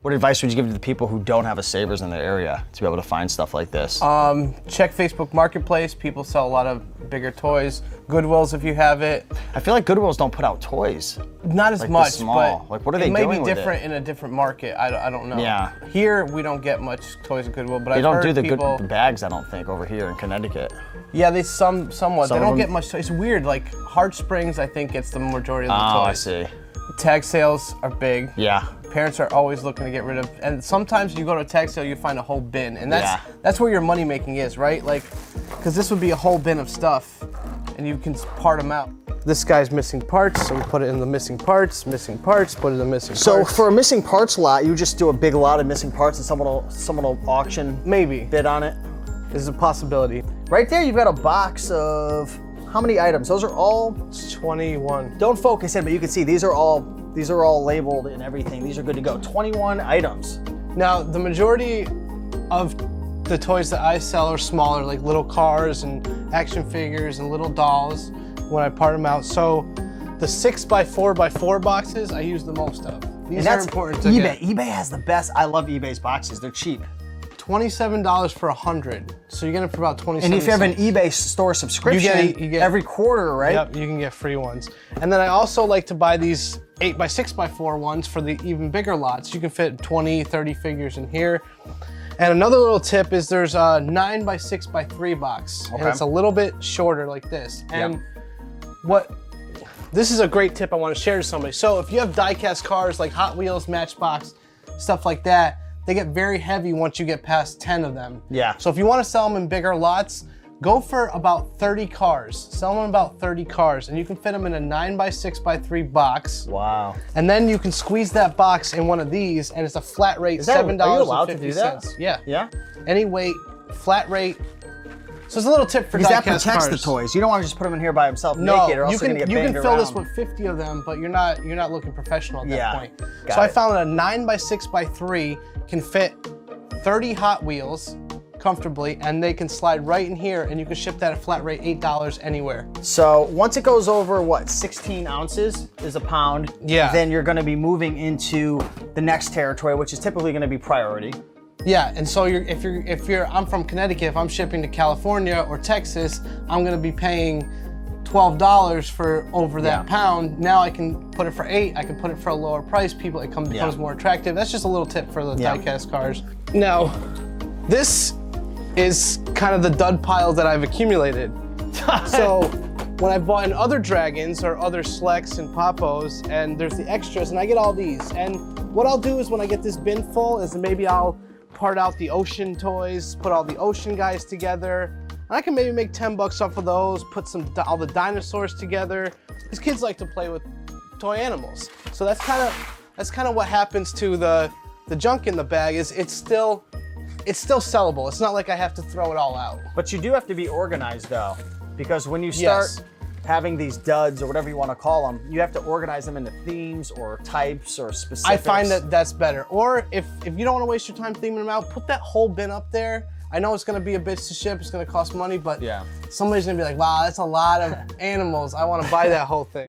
What advice would you give to the people who don't have a Savers in their area to be able to find stuff like this? Check Facebook Marketplace. People sell a lot of bigger toys. Goodwills if you have it. I feel like Goodwills don't put out toys. Not as like much, small. but like what are they it may doing be with different it? in a different market. I don't know. Yeah. Here we don't get much toys at Goodwill, but They I've don't heard do the people, good bags, I don't think, over here in Connecticut. Yeah, they somewhat. Some They of don't them- get much. It's weird. Like Heart Springs, I think gets the majority of the Oh, toys. I see. Tag sales are big. Yeah. Parents are always looking to get rid of, and sometimes you go to a tag sale, you find a whole bin, and that's where your money making is, right? Like, because this would be a whole bin of stuff, and you can part them out. This guy's missing parts, so we put it in the missing parts, put it in the missing parts. So for a missing parts lot, you just do a big lot of missing parts and someone will auction maybe bid on it? this is a possibility. Right there, you've got a box of how many items? Those are all 21. Don't focus in, but you can see these are all labeled and everything. These are good to go. 21 items. Now, the majority of the toys that I sell are smaller, like little cars and action figures and little dolls when I part them out. So the 6x4x4 boxes I use the most of. These are important to eBay. get. eBay has the best. I love eBay's boxes. They're cheap. $27 for 100. So you're getting it for about 27 And if you have an cents. eBay store subscription, you get every quarter, right? Yep, you can get free ones. And then I also like to buy these 8x6x4 ones for the even bigger lots. You can fit 20, 30 figures in here. And another little tip is there's a 9x6x3 box. Okay. And it's a little bit shorter like this. And this is a great tip I want to share to somebody. So if you have die-cast cars like Hot Wheels, Matchbox, stuff like that, they get very heavy once you get past 10 of them. Yeah. So if you want to sell them in bigger lots, go for about 30 cars. Sell them about 30 cars, and you can fit them in a 9x6x3 box. Wow. And then you can squeeze that box in one of these, and it's a flat rate, $7.50. Are you allowed to do that? Yeah. Yeah? Any weight, flat rate. So it's a little tip for Because that die-cast protects cars. the toys. You don't want to just put them in here by himself No, naked, or else you they're can going to get banged fill around. this with 50 of them, but you're not looking professional at that Yeah. point. Got So I it. found that a 9x6x3 can fit 30 Hot Wheels comfortably, and they can slide right in here, and you can ship that at flat rate $8 anywhere. So once it goes over, what, 16 ounces is a pound, Yeah. then you're going to be moving into the next territory, which is typically going to be priority. Yeah, and so I'm from Connecticut, if I'm shipping to California or Texas, I'm gonna be paying $12 for over that pound. Now I can put it for $8, I can put it for a lower price, it becomes more attractive. That's just a little tip for the die-cast cars. Now, this is kind of the dud pile that I've accumulated. So when I've bought in other dragons or other Slex and Papos, and there's the extras, and I get all these. And what I'll do is when I get this bin full is maybe I'll part out the ocean toys, put all the ocean guys together. And I can maybe make 10 bucks off of those, put all the dinosaurs together. Because kids like to play with toy animals. So that's kind of what happens to the junk in the bag is it's still sellable. It's not like I have to throw it all out. But you do have to be organized, though, because when you start having these duds or whatever you want to call them, you have to organize them into themes or types or specifics. I find that that's better. Or if you don't want to waste your time theming them out, put that whole bin up there. I know it's going to be a bitch to ship, it's going to cost money, but somebody's going to be like, wow, that's a lot of animals. I want to buy that whole thing.